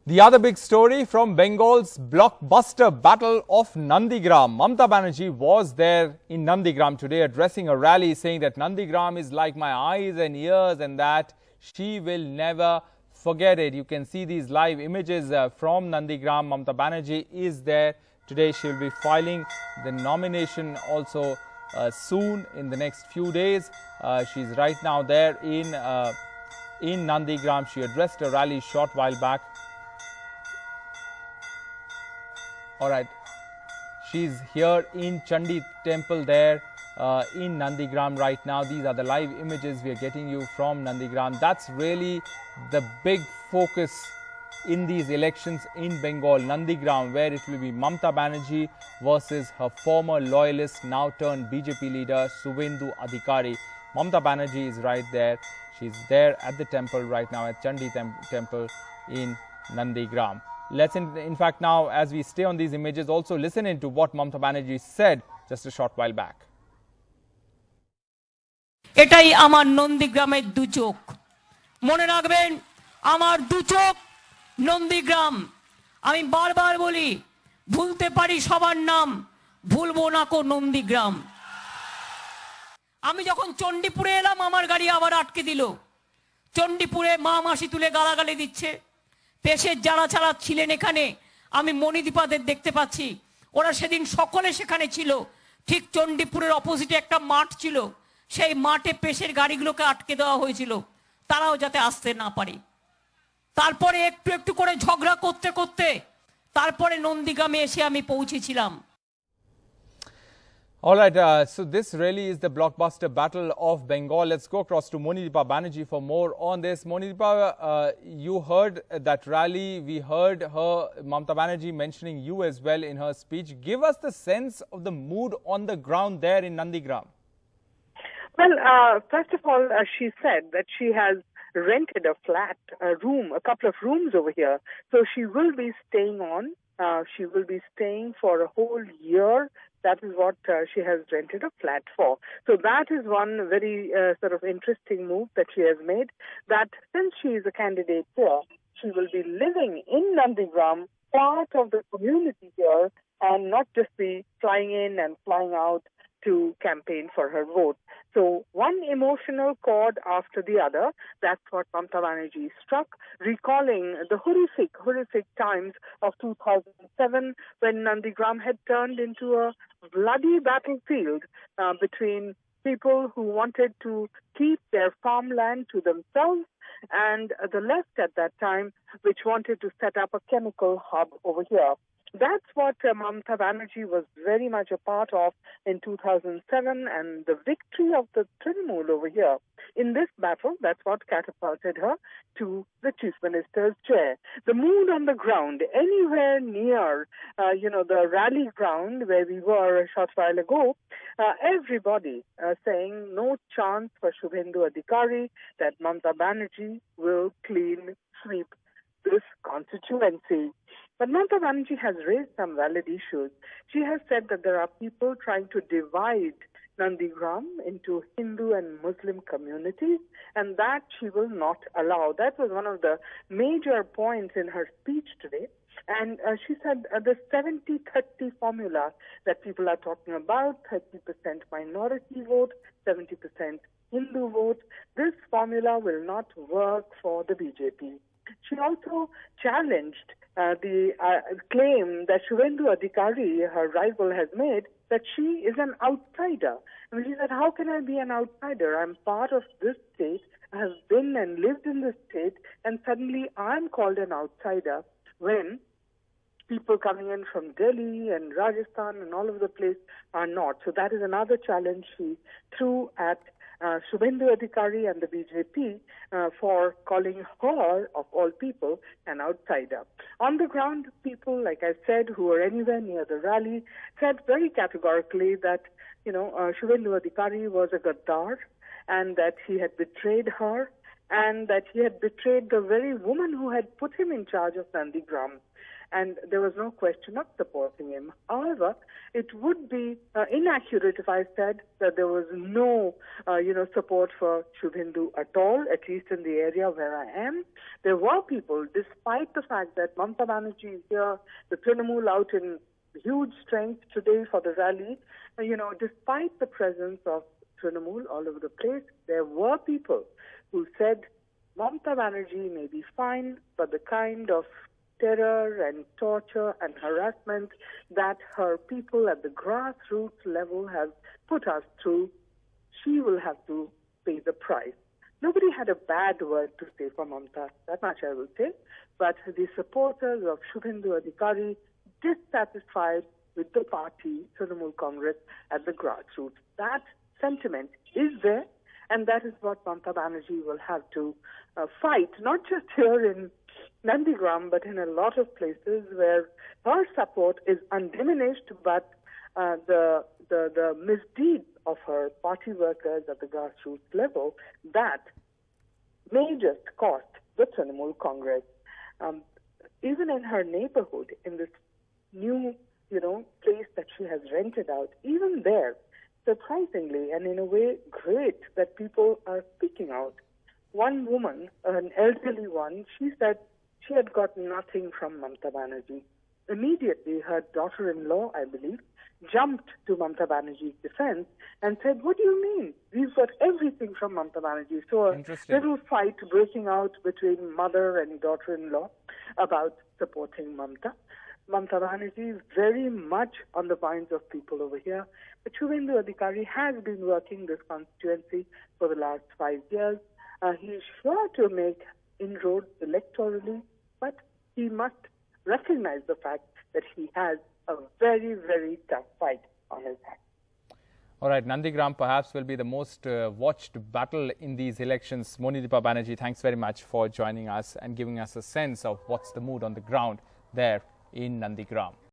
The other big story from Bengal's blockbuster battle of Nandigram. Mamata Banerjee was there in Nandigram today addressing a rally saying that Nandigram is like my eyes and ears and that she will never forget it. You can see these live images from Nandigram. Mamata Banerjee is there today. She will be filing the nomination also soon in the next few days. She's right now there in Nandigram. She addressed a rally short while back. All right, she's here in Chandi temple there in Nandigram right now. These are the live images we are getting you from Nandigram. That's really the big focus in these elections in Bengal, Nandigram, where it will be Mamata Banerjee versus her former loyalist, now turned BJP leader, Suvendu Adhikari. Mamata Banerjee is right there. She's there at the temple right now, at Chandi temple in Nandigram. Let's in fact now, as we stay on these images, also listen into what Mamata Banerjee said just a short while back. এটাই আমার নন্দীগ্রামের দু চোখ মনে রাখবেন আমার দু চোখ নন্দীগ্রাম আমি বারবার বলি ভুলতে পারি সবার নাম ভুলবো না কো নন্দীগ্রাম আমি যখন চণ্ডীপুরে এলাম আমার গাড়ি আবার আটকে দিল চণ্ডীপুরে মা মাসি তুলে গালাগালি দিচ্ছে দেশের যারা ছাড়া ছিলেন এখানে আমি মণিদীপাদের দেখতে পাচ্ছি ওরা সেদিন সকলে সেখানে ছিল ঠিক চণ্ডীপুরের অপোজিটে একটা মাঠ ছিল সেই মাঠে পেশের গাড়িগুলোকে আটকে দেওয়া হয়েছিল তারাও যাতে আসতে না পারে তারপরে একটু একটু করে ঝগড়া করতে করতে তারপরে নন্দীগ্রামে এসে আমি পৌঁছেছিলাম All right, so this really is the blockbuster battle of Bengal. Let's go across to Monideepa Banerjee for more on this. Monideepa, you heard that rally. We heard her, Mamata Banerjee, mentioning you as well in her speech. Give us the sense of the mood on the ground there in Nandigram. Well, first of all, she said that she has rented a flat, a room, a couple of rooms over here. So she will be staying on. She will be staying for a whole year. That is what she has rented a flat for. So that is one very sort of interesting move that she has made, that since she is a candidate here, she will be living in Nandigram, part of the community here, and not just be flying in and flying out to campaign for her vote. So one emotional chord after the other, that's what Mamata Banerjee struck, recalling the horrific times of 2007 when Nandigram had turned into a bloody battlefield between people who wanted to keep their farmland to themselves and the left at that time, which wanted to set up a chemical hub over here. That's what Mamata Banerjee was very much a part of in 2007, and the victory of the Trinamool over here in this battle, that's what catapulted her to the Chief Minister's chair. The mood on the ground, anywhere near, the rally ground where we were a short while ago, everybody saying no chance for Suvendu Adhikari, that Mamata Banerjee will clean sweep this constituency. But Mamata Banerjee has raised some valid issues. She has said that there are people trying to divide Nandigram into Hindu and Muslim communities, and that she will not allow. That was one of the major points in her speech today. And she said the 70-30 formula that people are talking about, 30% minority vote, 70% Hindu vote, this formula will not work for the BJP. She also challenged the claim that Suvendu Adhikari, her rival, has made that she is an outsider. And she said, how can I be an outsider? I'm part of this state. I have been and lived in this state, and suddenly I'm called an outsider when people coming in from Delhi and Rajasthan and all over the place are not. So that is another challenge she threw at Suvendu Adhikari and the BJP for calling her, of all people, an outsider. On the ground, people, like I said, who were anywhere near the rally, said very categorically that, Suvendu Adhikari was a Gaddar and that he had betrayed her and that he had betrayed the very woman who had put him in charge of Nandigram. And there was no question of supporting him. However, it would be inaccurate if I said that there was no, support for Suvendu at all, at least in the area where I am. There were people, despite the fact that Mamata Banerjee is here, the Trinamool out in huge strength today for the rally, despite the presence of Trinamool all over the place, there were people who said Mamata Banerjee may be fine, but the kind of terror and torture and harassment that her people at the grassroots level have put us through, she will have to pay the price. Nobody had a bad word to say for Mamata, that much I will say, but the supporters of Suvendu Adhikari dissatisfied with the party, Trinamool Congress, at the grassroots. That sentiment is there, and that is what Mamata Banerjee will have to fight, not just here in Nandigram, but in a lot of places where her support is undiminished, but the misdeeds of her party workers at the grassroots level, that may just cost the Trinamool Congress. Even in her neighborhood, in this new, place that she has rented out, even there, surprisingly and in a way great that people are speaking out. One woman, an elderly one, she said she had got nothing from Mamata Banerjee. Immediately, her daughter-in-law, I believe, jumped to Mamata Banerjee's defense and said, "What do you mean? We've got everything from Mamata Banerjee." So a little fight breaking out between mother and daughter-in-law about supporting Mamata. Mamata Banerjee is very much on the minds of people over here. But Suvendu Adhikari has been working this constituency for the last 5 years. He is sure to make inroads electorally, but he must recognize the fact that he has a very, very tough fight on his hands. All right, Nandigram perhaps will be the most watched battle in these elections. Monideepa Banerjee, thanks very much for joining us and giving us a sense of what's the mood on the ground there in Nandigram.